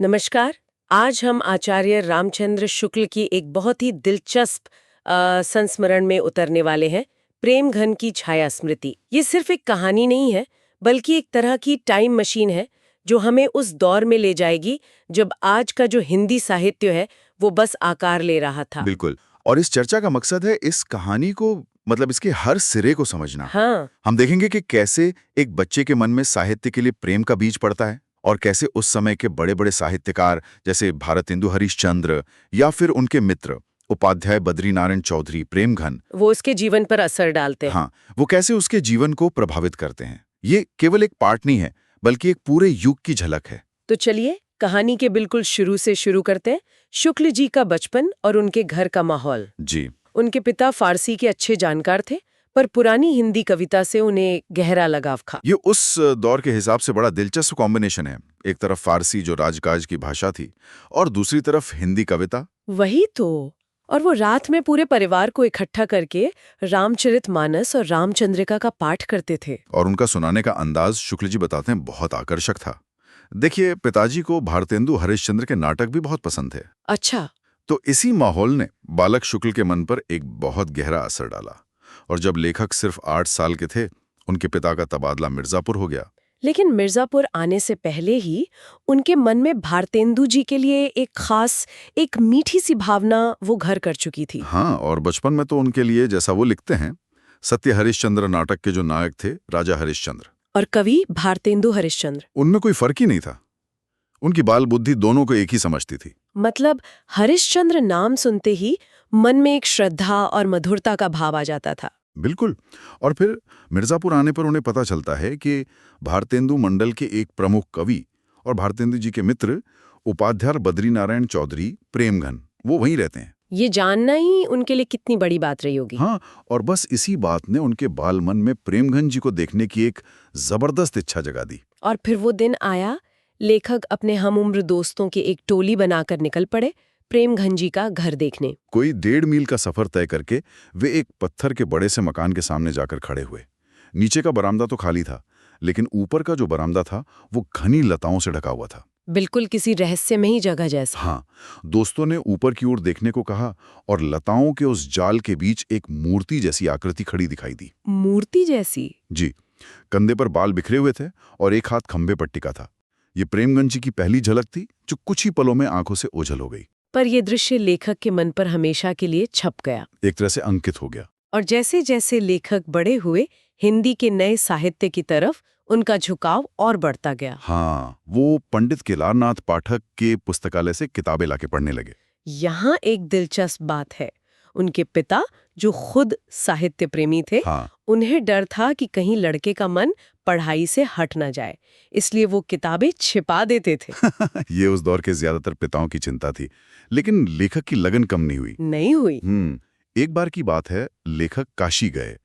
नमस्कार। आज हम आचार्य रामचंद्र शुक्ल की एक बहुत ही दिलचस्प संस्मरण में उतरने वाले हैं, प्रेम घन की छाया स्मृति। ये सिर्फ एक कहानी नहीं है, बल्कि एक तरह की टाइम मशीन है जो हमें उस दौर में ले जाएगी जब आज का जो हिंदी साहित्य है वो बस आकार ले रहा था। बिल्कुल। और इस चर्चा का मकसद है इस कहानी को मतलब इसके हर सिरे को समझना। हाँ, हम देखेंगे कि कैसे एक बच्चे के मन में साहित्य के लिए प्रेम का बीज पड़ता है और कैसे उस समय के बड़े-बड़े साहित्यकार जैसे भारतेंदु हरिश्चंद्र या फिर उनके मित्र उपाध्याय बद्रीनारायण चौधरी प्रेमघन, वो उसके जीवन पर असर डालते हैं। हाँ, वो कैसे उसके जीवन को प्रभावित करते हैं। ये केवल एक पार्ट नहीं है, बल्कि एक पूरे युग की झलक है। तो चलिए कहानी के बिल्कुल शुरू से शुरू करते हैं। शुक्ल जी का बचपन और उनके घर का माहौल। जी। उनके पिता फारसी के अच्छे जानकार थे, पर पुरानी हिंदी कविता से उन्हें गहरा लगाव था। ये उस दौर के हिसाब से बड़ा दिलचस्प कॉम्बिनेशन है। एक तरफ फारसी जो राजकाज की भाषा थी और दूसरी तरफ हिंदी कविता। वही तो। और वो रात में पूरे परिवार को इकट्ठा करके रामचरितमानस और रामचंद्रिका का पाठ करते थे। और उनका सुनाने का अंदाज शुक्ल जी बताते हैं बहुत आकर्षक था। देखिए, पिताजी को भारतेंदु हरिश्चंद्र के नाटक भी बहुत पसंद थे। अच्छा। तो इसी माहौल ने बालक शुक्ल के मन पर एक बहुत गहरा असर डाला और जब लेखक सिर्फ 8 साल के थे, उनके पिता का तबादला मिर्जापुर हो गया। लेकिन मिर्जापुर आने से पहले ही उनके मन में भारतेंदु जी के लिए एक खास, एक मीठी सी भावना वो घर कर चुकी थी। हाँ, और बचपन में तो उनके लिए, जैसा वो लिखते हैं, सत्य हरिश्चंद्र नाटक के जो नायक थे राजा हरिश्चंद्र, और कवि भारतेंदु हरिश्चंद्र। उनमें कोई फर्क ही नहीं था। उनकी बाल बुद्धि दोनों को एक ही समझती थी। मतलब हरिश्चंद्र नाम सुनते ही मन में एक श्रद्धा और मधुरता का भाव आ जाता था। बिल्कुल। और फिर मिर्जापुर आने पर उन्हें पता चलता है कि भारतेंदु मंडल के एक प्रमुख कवि और भारतेंदु जी के मित्र उपाध्याय बद्रीनारायण चौधरी प्रेमघन वो वहीं रहते हैं। ये जानना ही उनके लिए कितनी बड़ी बात रही होगी। हाँ, और बस इसी बात ने उनके बाल मन में प्रेमघन जी को देखने की एक जबरदस्त इच्छा जगा दी। और फिर वो दिन आया, लेखक अपने हमउम्र दोस्तों की एक टोली बनाकर निकल पड़े प्रेमघन जी का घर देखने। कोई 1.5 मील का सफर तय करके वे एक पत्थर के बड़े से मकान के सामने जाकर खड़े हुए। नीचे का बरामदा तो खाली था, लेकिन ऊपर का जो बरामदा था वो घनी लताओं से ढका हुआ था। बिल्कुल किसी रहस्यमयी जगह जैसा। हाँ, दोस्तों ने ऊपर की ओर देखने को कहा और लताओं के उस जाल के बीच एक मूर्ति जैसी आकृति खड़ी दिखाई दी। मूर्ति जैसी? जी, कंधे पर बाल बिखरे हुए थे और एक हाथ खंभे पर टिका था। ये प्रेमगंज जी की पहली झलक थी जो कुछ ही पलों में आंखों से ओझल हो गई। पर यह दृश्य लेखक के मन पर हमेशा के लिए छप गया। एक तरह से अंकित हो गया। और जैसे जैसे लेखक बड़े हुए, हिंदी के नए साहित्य की तरफ उनका झुकाव और बढ़ता गया। हाँ, वो पंडित केदारनाथ पाठक के पुस्तकालय से किताबें लाके पढ़ने लगे। यहाँ एक दिलचस्प बात है, उनके पिता जो खुद साहित्य प्रेमी थे, हाँ, उन्हें डर था कि कहीं लड़के का मन पढ़ाई से हट ना जाए, इसलिए वो किताबें छिपा देते थे। ये उस दौर के ज्यादातर पिताओं की चिंता थी, लेकिन लेखक की लगन कम नहीं हुई। नहीं हुई। एक बार की बात है, लेखक काशी गए।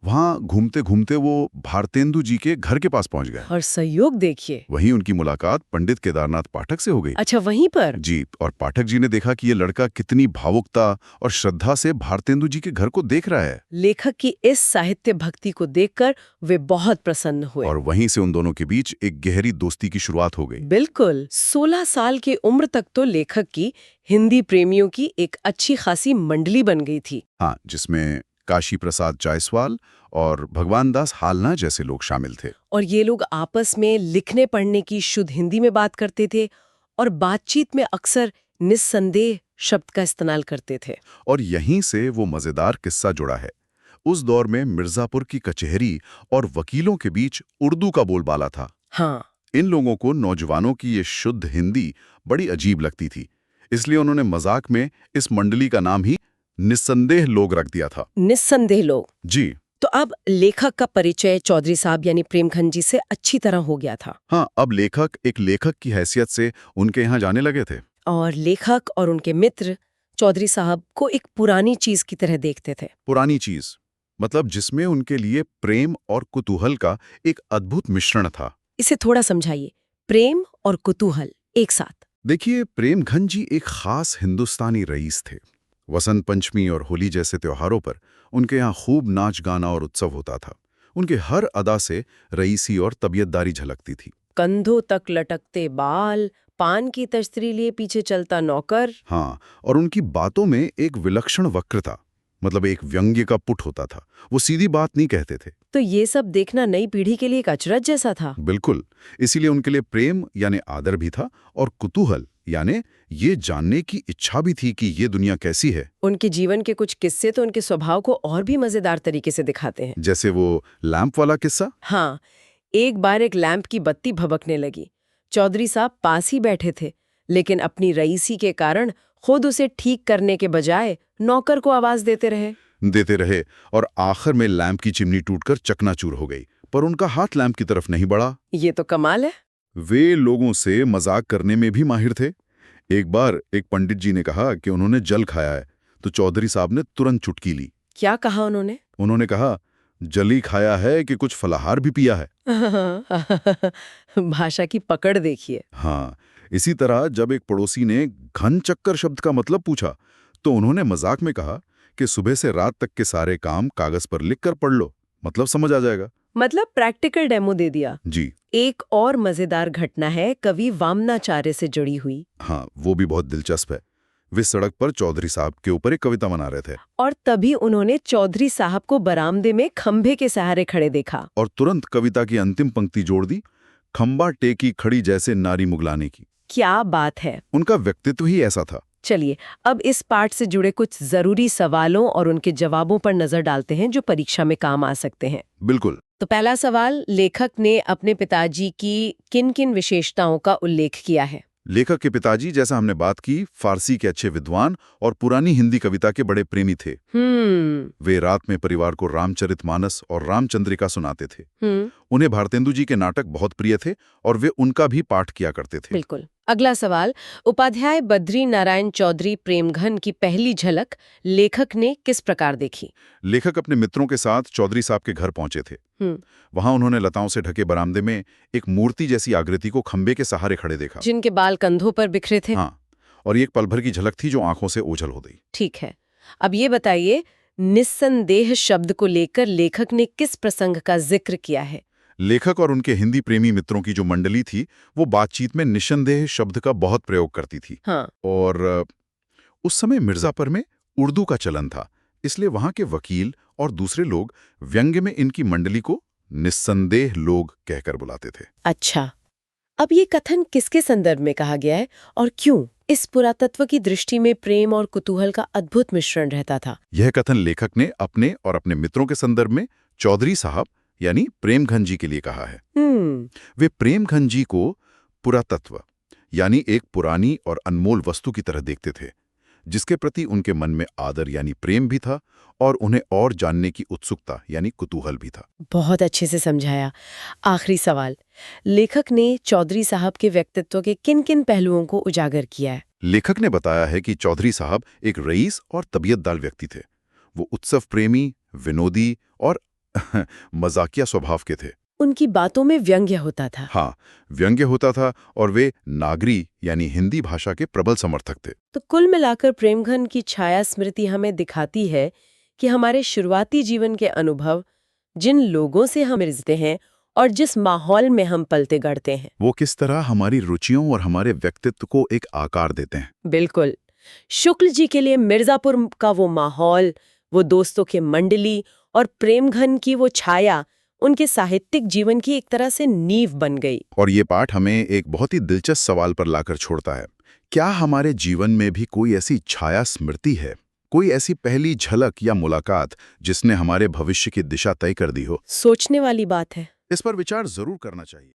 वहां घूमते घूमते वो भारतेंदु जी के घर के पास पहुंच गए। और संयोग देखिए। वहीं उनकी मुलाकात पंडित केदारनाथ पाठक से हो गई। अच्छा, वहीं पर? जी, और पाठक जी ने देखा कि ये लड़का कितनी भावुकता और श्रद्धा से भारतेंदु जी के घर को देख रहा है। लेखक की इस साहित्य भक्ति को देखकर वे बहुत प्रसन्न हुए। और वहीं से उन दोनों के बीच एक गहरी दोस्ती की शुरुआत हो गई। बिल्कुल। 16 साल की उम्र तक तो लेखक की हिंदी प्रेमियों की एक अच्छी खासी मंडली बन गई थी। हाँ, जिसमें काशी प्रसाद जायसवाल और भगवान दास हालना जैसे लोग शामिल थे। और ये लोग आपस में लिखने पढ़ने की शुद्ध हिंदी में बात करते थे और बातचीत में अक्सर निस्संदेह शब्द का इस्तेमाल करते थे। और यहीं से वो मजेदार किस्सा जुड़ा है। उस दौर में मिर्जापुर की कचहरी और वकीलों के बीच उर्दू का बोलबाला था। हाँ। इन लोगों को नौजवानों की ये शुद्ध हिंदी बड़ी अजीब लगती थी, इसलिए उन्होंने मजाक में इस मंडली का नाम ही निस्संदेह लोग रख दिया था। निस्संदेह लोग। जी। तो अब लेखक का परिचय चौधरी साहब यानी प्रेमघन जी से अच्छी तरह हो गया था। हाँ, अब लेखक एक लेखक की हैसियत से उनके यहाँ जाने लगे थे। और लेखक और उनके मित्र चौधरी साहब को एक पुरानी चीज की तरह देखते थे। पुरानी चीज मतलब जिसमें उनके लिए प्रेम और कुतूहल का एक अद्भुत मिश्रण था। इसे थोड़ा समझाइए। प्रेम और कुतूहल एक साथ। देखिए, प्रेमघन जी एक खास हिंदुस्तानी रईस थे। वसंत पंचमी और होली जैसे त्योहारों पर उनके यहाँ खूब नाच गाना और उत्सव होता था। उनके हर अदा से रईसी और तबीयतदारी झलकती थी। कंधों तक लटकते बाल, पान की तश्तरी लिए पीछे चलता नौकर। हाँ, और उनकी बातों में एक विलक्षण वक्रता, मतलब एक व्यंग्य का पुट होता था। वो सीधी बात नहीं कहते थे। तो ये सब देखना नई पीढ़ी के लिए एक अचरज जैसा था। बिल्कुल। इसीलिए उनके लिए प्रेम यानी आदर भी था, और कुतूहल यानी ये जानने की इच्छा भी थी कि ये दुनिया कैसी है। उनके जीवन के कुछ किस्से तो उनके स्वभाव को और भी मजेदार तरीके से दिखाते हैं। जैसे वो लैंप वाला किस्सा। हाँ, एक बार एक लैंप की बत्ती भभकने लगी। चौधरी साहब पास ही बैठे थे, लेकिन अपनी रईसी के कारण खुद उसे ठीक करने के बजाय नौकर को आवाज देते रहे। और आखिर में लैंप की चिमनी टूटकर चकनाचूर हो गई, पर उनका हाथ लैंप की तरफ नहीं बढ़ा। ये तो कमाल है। वे लोगों से मजाक करने में भी माहिर थे। एक बार एक पंडित जी ने कहा कि उन्होंने जल खाया है, तो चौधरी साहब ने तुरंत चुटकी ली। क्या कहा उन्होंने? उन्होंने कहा, जल ही खाया है कि कुछ फलाहार भी पिया है। भाषा की पकड़ देखिए। हाँ, इसी तरह जब एक पड़ोसी ने घन चक्कर शब्द का मतलब पूछा, तो उन्होंने मजाक में कहा कि सुबह से रात तक के सारे काम कागज पर लिखकर पढ़ लो, मतलब समझ आ जाएगा। मतलब प्रैक्टिकल डेमो दे दिया। जी एक और मजेदार घटना है कवि वामनाचार्य से जुड़ी हुई। हाँ, वो भी बहुत दिलचस्प है। वे सड़क पर चौधरी साहब के ऊपर एक कविता बना रहे थे, और तभी उन्होंने चौधरी साहब को बरामदे में खंभे के सहारे खड़े देखा। और तुरंत कविता की अंतिम पंक्ति जोड़ दी, खंबा टेकी खड़ी जैसे नारी मुगलाने की। क्या बात है। उनका व्यक्तित्व ही ऐसा था। चलिए अब इस पाठ से जुड़े कुछ जरूरी सवालों और उनके जवाबों पर नजर डालते हैं जो परीक्षा में काम आ सकते हैं। बिल्कुल। तो पहला सवाल, लेखक ने अपने पिताजी की किन-किन विशेषताओं का उल्लेख किया है? लेखक के पिताजी, जैसा हमने बात की, फारसी के अच्छे विद्वान और पुरानी हिंदी कविता के बड़े प्रेमी थे। वे रात में परिवार को रामचरितमानस और रामचंद्रिका सुनाते थे। उन्हें भारतेंदु जी के नाटक बहुत प्रिय थे और वे उनका भी पाठ किया करते थे। बिल्कुल। अगला सवाल, उपाध्याय बद्री नारायण चौधरी प्रेमघन की पहली झलक लेखक ने किस प्रकार देखी? लेखक अपने मित्रों के साथ चौधरी साहब के घर पहुंचे थे। वहां उन्होंने लताओं से ढके बरामदे में एक मूर्ति जैसी आकृति को खंबे के सहारे खड़े देखा, जिनके बाल कंधों पर बिखरे थे। हाँ, और ये एक पल भर की झलक थी जो आंखों से ओझल हो गई। ठीक है, अब ये बताइए, निस्संदेह शब्द को लेकर लेखक ने किस प्रसंग का जिक्र किया है? लेखक और उनके हिंदी प्रेमी मित्रों की जो मंडली थी, वो बातचीत में निस्संदेह शब्द का बहुत प्रयोग करती थी। हाँ। और उस समय मिर्जापुर में उर्दू का चलन था, इसलिए वहां के वकील और दूसरे लोग व्यंग्य में इनकी मंडली को निस्संदेह लोग कहकर बुलाते थे। अच्छा, अब ये कथन किसके संदर्भ में कहा गया है और क्यों? इस पुरातत्व की दृष्टि में प्रेम और कुतूहल का अद्भुत मिश्रण रहता था। यह कथन लेखक ने अपने और अपने मित्रों के संदर्भ में चौधरी साहब यानी प्रेमघन जी के लिए कहा है। वे प्रेमघन जी को पुरातत्व यानी एक पुरानी और अनमोल वस्तु की तरह देखते थे, जिसके प्रति उनके मन में आदर यानी प्रेम भी था और उन्हें और जानने की उत्सुकता यानी कुतूहल भी था। बहुत अच्छे से समझाया। आखिरी सवाल, लेखक ने चौधरी साहब के व्यक्तित्व के किन-किन पहलुओं को उजागर किया है? लेखक ने बताया है कि चौधरी साहब एक रईस और तबीयतदार व्यक्ति थे। वो उत्सव प्रेमी, विनोदी और मजाकिया स्वभाव के थे। उनकी बातों में व्यंग्य होता था। हाँ, व्यंग्य होता था और वे नागरी यानी हिंदी भाषा के प्रबल समर्थक थे। तो कुल मिलाकर प्रेमघन की छाया स्मृति हमें दिखाती है कि हमारे शुरुआती जीवन के अनुभव, जिन लोगों से हम रिश्ते हैं और जिस माहौल में हम पलते गढ़ते हैं, वो किस तरह हमारी रुचियों और हमारे व्यक्तित्व को एक आकार देते हैं। बिल्कुल। शुक्ल जी के लिए मिर्जापुर का वो माहौल, वो दोस्तों के मंडली और प्रेमघन की वो छाया उनके साहित्यिक जीवन की एक तरह से नींव बन गई। और ये पाठ हमें एक बहुत ही दिलचस्प सवाल पर लाकर छोड़ता है। क्या हमारे जीवन में भी कोई ऐसी छाया स्मृति है, कोई ऐसी पहली झलक या मुलाकात जिसने हमारे भविष्य की दिशा तय कर दी हो? सोचने वाली बात है। इस पर विचार जरूर करना चाहिए।